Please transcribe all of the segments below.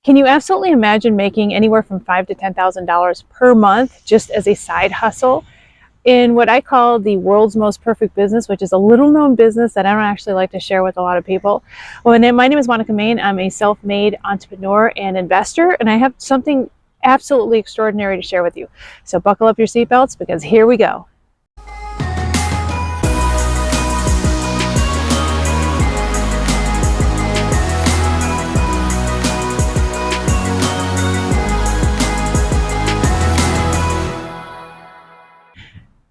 Can you absolutely imagine making anywhere from $5,000 to $10,000 per month just as a side hustle in what I call the world's most perfect business, which is a little known business that I don't actually like to share with a lot of people? Well, my name is Monica Main. I'm a self-made entrepreneur and investor, and I have something absolutely extraordinary to share with you. So buckle up your seatbelts because here we go.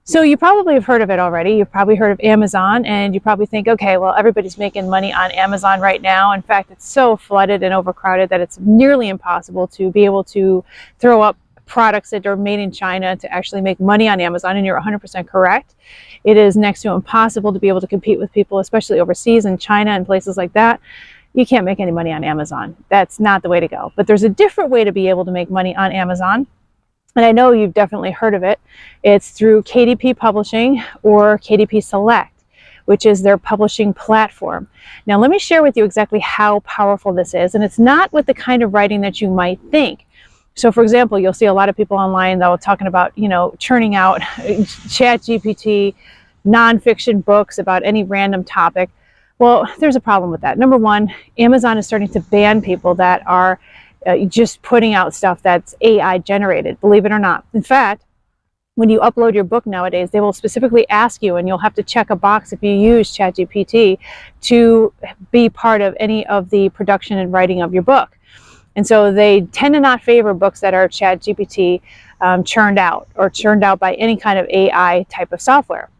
So you probably have heard of it already. You've probably heard of Amazon, and you probably think, okay, well, everybody's making money on Amazon right now. In fact, it's so flooded and overcrowded that it's nearly impossible to be able to throw up products that are made in China to actually make money on Amazon, and you're 100% correct. It is next to impossible to be able to compete with people, especially overseas in China and places like that. You can't make any money on Amazon. That's not the way to go. But there's a different way to be able to make money on Amazon. And I know you've definitely heard of it. It's through KDP Publishing or KDP Select, which is their publishing platform. Now, let me share with you exactly how powerful this is. And it's not with the kind of writing that you might think. So, for example, you'll see a lot of people online that are talking about, churning out ChatGPT, nonfiction books about any random topic. Well, there's a problem with that. Number one, Amazon is starting to ban people that are just putting out stuff that's AI generated, believe it or not. In fact, when you upload your book nowadays, they will specifically ask you, and you'll have to check a box if you use ChatGPT to be part of any of the production and writing of your book. And so they tend to not favor books that are ChatGPT churned out or churned out by any kind of AI type of software.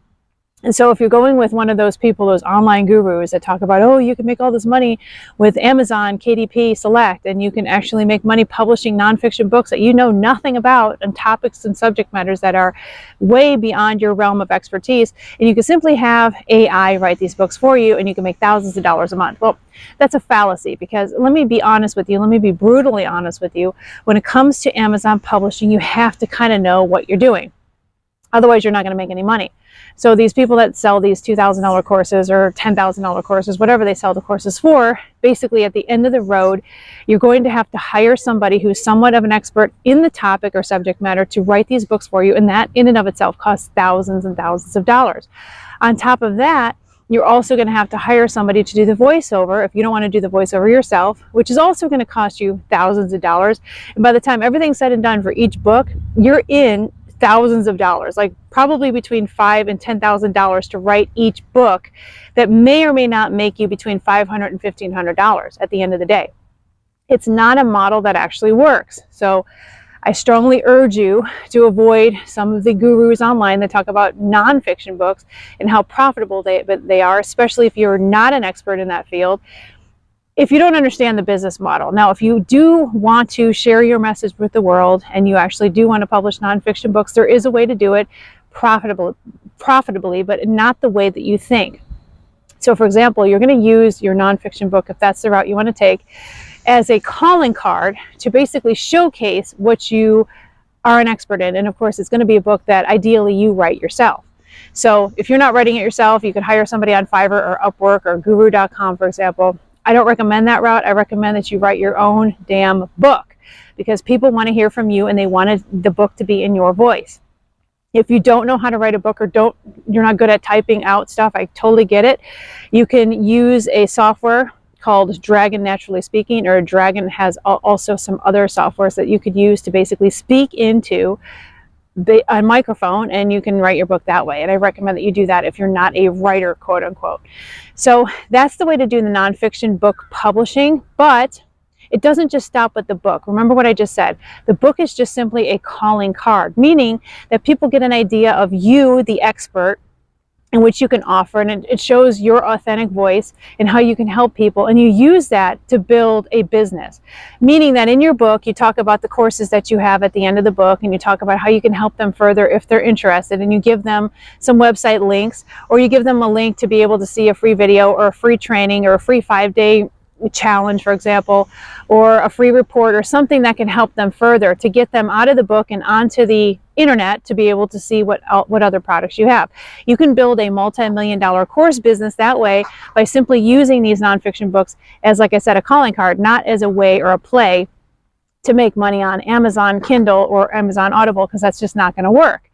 And so if you're going with one of those people, those online gurus that talk about, oh, you can make all this money with Amazon, KDP Select, and you can actually make money publishing nonfiction books that you know nothing about and topics and subject matters that are way beyond your realm of expertise, and you can simply have AI write these books for you and you can make thousands of dollars a month. Well, that's a fallacy, because let me be honest with you, let me be brutally honest with you. When it comes to Amazon publishing, you have to kind of know what you're doing. Otherwise, you're not going to make any money. So these people that sell these $2,000 courses or $10,000 courses, whatever they sell the courses for, basically at the end of the road, you're going to have to hire somebody who's somewhat of an expert in the topic or subject matter to write these books for you. And that in and of itself costs thousands and thousands of dollars. On top of that, you're also going to have to hire somebody to do the voiceover if you don't want to do the voiceover yourself, which is also going to cost you thousands of dollars. And by the time everything's said and done for each book, you're in thousands of dollars, like probably between $5,000 and $10,000 to write each book that may or may not make you between $500 and $1,500 at the end of the day. It's not a model that actually works. So I strongly urge you to avoid some of the gurus online that talk about nonfiction books and how profitable they are, especially if you're not an expert in that field. If you don't understand the business model. Now, if you do want to share your message with the world and you actually do want to publish nonfiction books, there is a way to do it profitably, but not the way that you think. So, for example, you're going to use your nonfiction book, if that's the route you want to take, as a calling card to basically showcase what you are an expert in. And of course, it's going to be a book that ideally you write yourself. So if you're not writing it yourself, you could hire somebody on Fiverr or Upwork or Guru.com, for example. I don't recommend that route. I recommend that you write your own damn book, because people want to hear from you and they wanted the book to be in your voice. If you don't know how to write a book or you're not good at typing out stuff, I totally get it. You can use a software called Dragon Naturally Speaking, or Dragon has also some other softwares that you could use to basically speak into a microphone, and you can write your book that way. And I recommend that you do that if you're not a writer, quote unquote. So that's the way to do the nonfiction book publishing, but it doesn't just stop with the book. Remember what I just said. The book is just simply a calling card, meaning that people get an idea of you, the expert, in which you can offer, and it shows your authentic voice and how you can help people, and you use that to build a business. Meaning that in your book, you talk about the courses that you have at the end of the book, and you talk about how you can help them further if they're interested, and you give them some website links, or you give them a link to be able to see a free video or a free training or a free 5-day challenge, for example, or a free report or something that can help them further to get them out of the book and onto the internet to be able to see what other products you have. You can build a multi-million-dollar course business that way by simply using these nonfiction books as, like I said, a calling card, not as a way or a play to make money on Amazon Kindle or Amazon Audible, because that's just not going to work.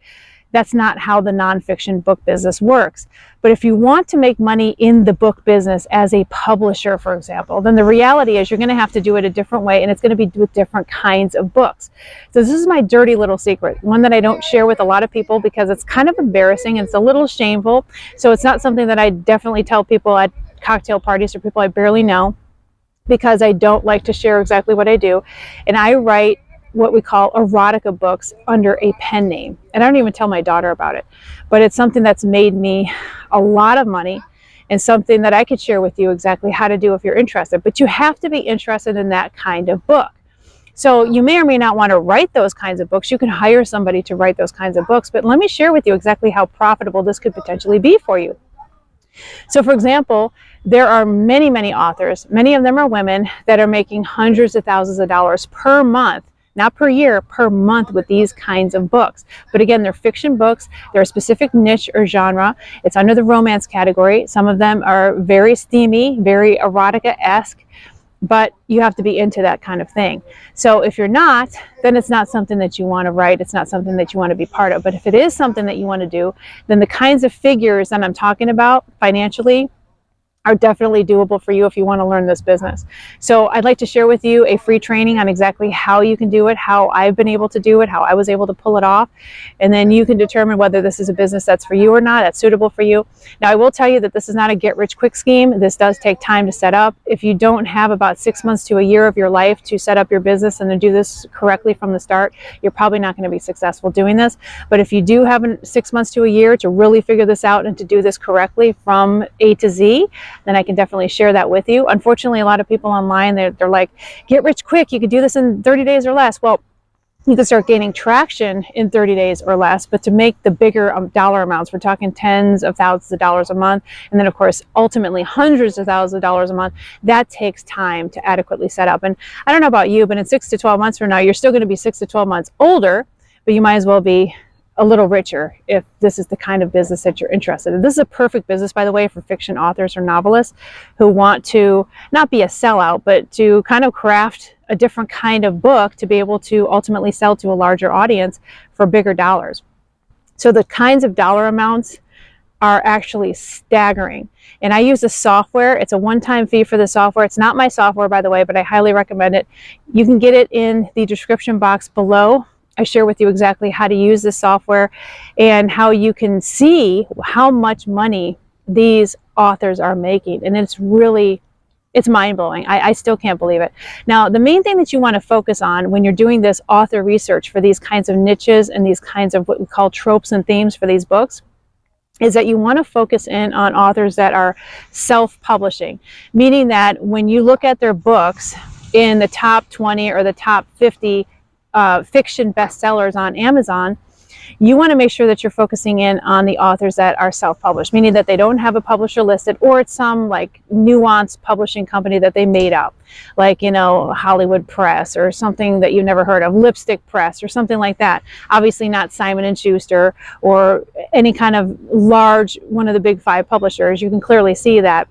That's not how the nonfiction book business works. But if you want to make money in the book business as a publisher, for example, then the reality is you're going to have to do it a different way, and it's going to be with different kinds of books. So this is my dirty little secret, one that I don't share with a lot of people because it's kind of embarrassing and it's a little shameful. So it's not something that I definitely tell people at cocktail parties or people I barely know, because I don't like to share exactly what I do. And I write what we call erotica books under a pen name. And I don't even tell my daughter about it, but it's something that's made me a lot of money and something that I could share with you exactly how to do if you're interested. But you have to be interested in that kind of book. So you may or may not want to write those kinds of books. You can hire somebody to write those kinds of books, but let me share with you exactly how profitable this could potentially be for you. So for example, there are many, many authors, many of them are women, that are making hundreds of thousands of dollars per month, not per year, per month, with these kinds of books. But again, they're fiction books. They're a specific niche or genre. It's under the romance category. Some of them are very steamy, very erotica-esque, but you have to be into that kind of thing. So if you're not, then it's not something that you want to write. It's not something that you want to be part of. But if it is something that you want to do, then the kinds of figures that I'm talking about financially are definitely doable for you if you want to learn this business. So I'd like to share with you a free training on exactly how you can do it, how I've been able to do it, how I was able to pull it off, and then you can determine whether this is a business that's for you or not, that's suitable for you. Now, I will tell you that this is not a get-rich-quick scheme. This does take time to set up. If you don't have about 6 months to a year of your life to set up your business and to do this correctly from the start, you're probably not going to be successful doing this. But if you do have 6 months to a year to really figure this out and to do this correctly from A to Z, then I can definitely share that with you. Unfortunately, a lot of people online, they're like, get rich quick, you could do this in 30 days or less. Well, you can start gaining traction in 30 days or less, but to make the bigger dollar amounts, we're talking tens of thousands of dollars a month, and then of course ultimately hundreds of thousands of dollars a month, that takes time to adequately set up. And I don't know about you, but in 6 to 12 months from now, you're still going to be 6 to 12 months older, but you might as well be a little richer if this is the kind of business that you're interested in. This is a perfect business, by the way, for fiction authors or novelists who want to not be a sellout, but to kind of craft a different kind of book to be able to ultimately sell to a larger audience for bigger dollars. So the kinds of dollar amounts are actually staggering. And I use a software. It's a one-time fee for the software. It's not my software, by the way, but I highly recommend it. You can get it in the description box below. I share with you exactly how to use this software and how you can see how much money these authors are making. And it's mind-blowing. I still can't believe it. Now, the main thing that you want to focus on when you're doing this author research for these kinds of niches and these kinds of what we call tropes and themes for these books is that you want to focus in on authors that are self-publishing, meaning that when you look at their books in the top 20 or the top 50 fiction bestsellers on Amazon, you want to make sure that you're focusing in on the authors that are self-published, meaning that they don't have a publisher listed, or it's some like nuanced publishing company that they made up, like, you know, Hollywood Press or something that you've never heard of, Lipstick Press or something like that. Obviously not Simon & Schuster or any kind of large, one of the big 5 publishers. You can clearly see that.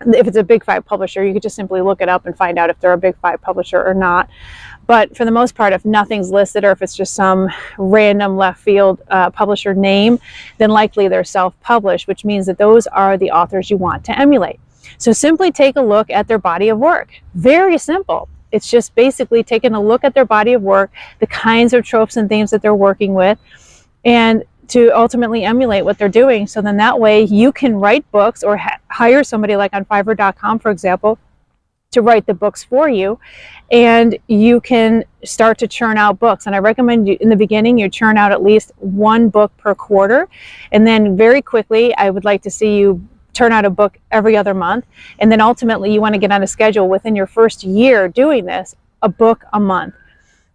If it's a big 5 publisher, you could just simply look it up and find out if they're a big 5 publisher or not. But for the most part, if nothing's listed or if it's just some random left field publisher name, then likely they're self-published, which means that those are the authors you want to emulate. So simply take a look at their body of work. Very simple. It's just basically taking a look at their body of work, the kinds of tropes and themes that they're working with, and to ultimately emulate what they're doing. So then that way you can write books or hire somebody like on Fiverr.com, for example, to write the books for you, and you can start to churn out books. And I recommend you, in the beginning, you churn out at least 1 book per quarter, and then very quickly I would like to see you turn out a book every other month, and then ultimately you want to get on a schedule within your first year doing this, a book a month.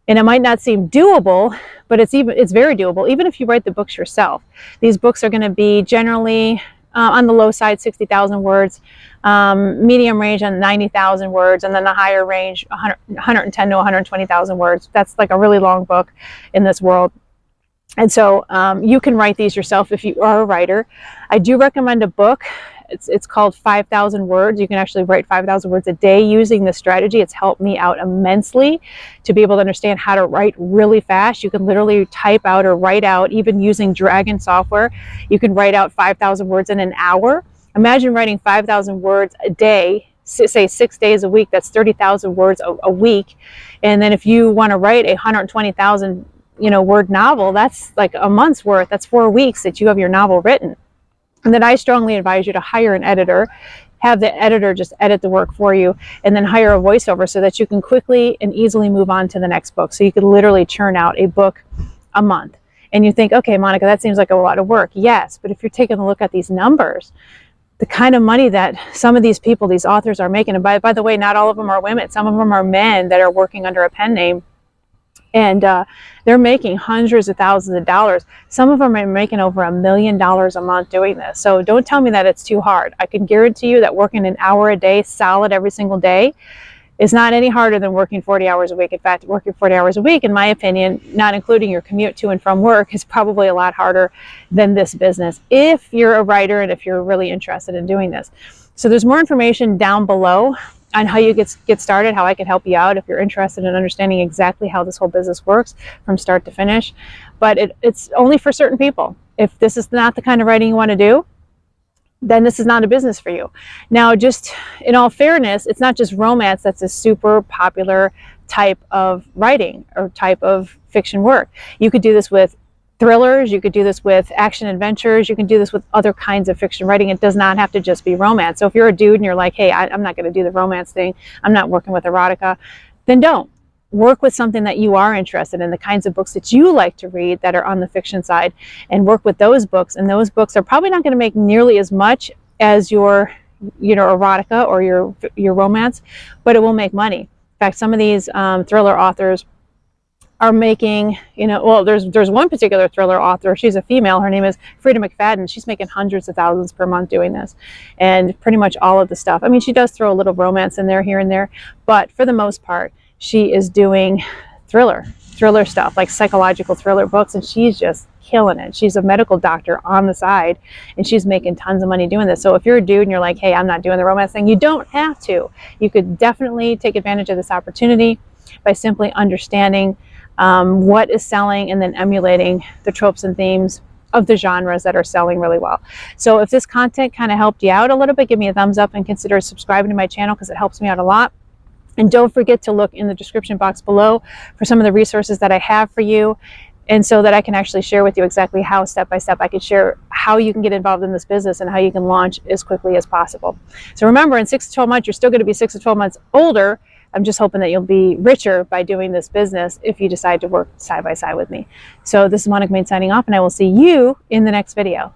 And it might not seem doable, but it's very doable, even if you write the books yourself. These books are going to be generally on the low side, 60,000 words, medium range on 90,000 words, and then the higher range, 110 to 120,000 words. That's like a really long book in this world. And so you can write these yourself if you are a writer. I do recommend a book It's called 5,000 words. You can actually write 5,000 words a day using this strategy. It's helped me out immensely to be able to understand how to write really fast. You can literally type out or write out, even using Dragon software, you can write out 5,000 words in an hour. Imagine writing 5,000 words a day, say 6 days a week. That's 30,000 words a week. And then if you want to write a 120,000 word novel, that's like a month's worth. That's 4 weeks that you have your novel written. And then I strongly advise you to hire an editor, have the editor just edit the work for you, and then hire a voiceover so that you can quickly and easily move on to the next book. So you could literally churn out a book a month. And you think, okay, Monica, that seems like a lot of work. Yes, but if you're taking a look at these numbers, the kind of money that some of these people, these authors are making, and by the way, not all of them are women. Some of them are men that are working under a pen name, and they're making hundreds of thousands of dollars. Some of them are making over $1 million a month doing this. So don't tell me that it's too hard. I can guarantee you that working an hour a day solid every single day is not any harder than working 40 hours a week. In fact, working 40 hours a week, in my opinion, not including your commute to and from work, is probably a lot harder than this business if you're a writer and if you're really interested in doing this. So there's more information down below on how you get started, how I can help you out if you're interested in understanding exactly how this whole business works from start to finish. But it's only for certain people. If this is not the kind of writing you want to do, then this is not a business for you. Now, just in all fairness, it's not just romance that's a super popular type of writing or type of fiction work. You could do this with thrillers, you could do this with action adventures, you can do this with other kinds of fiction writing. It does not have to just be romance. So if you're a dude and you're like, hey, I'm not going to do the romance thing, I'm not working with erotica, then don't. Work with something that you are interested in, the kinds of books that you like to read that are on the fiction side, and work with those books. And those books are probably not going to make nearly as much as your erotica or your romance, but it will make money. In fact, some of these thriller authors are making, well, there's one particular thriller author. She's a female. Her name is Frida McFadden. She's making hundreds of thousands per month doing this, and pretty much all of the stuff. I mean, she does throw a little romance in there here and there, but for the most part, she is doing thriller stuff, like psychological thriller books, and she's just killing it. She's a medical doctor on the side, and she's making tons of money doing this. So if you're a dude and you're like, hey, I'm not doing the romance thing, you don't have to. You could definitely take advantage of this opportunity by simply understanding what is selling and then emulating the tropes and themes of the genres that are selling really well. So if this content kind of helped you out a little bit, give me a thumbs up and consider subscribing to my channel because it helps me out a lot. And don't forget to look in the description box below for some of the resources that I have for you, and so that I can actually share with you exactly how, step by step, I can share how you can get involved in this business and how you can launch as quickly as possible. So remember, in 6 to 12 months, you're still going to be 6 to 12 months older. I'm just hoping that you'll be richer by doing this business if you decide to work side by side with me. So this is Monica Main signing off, and I will see you in the next video.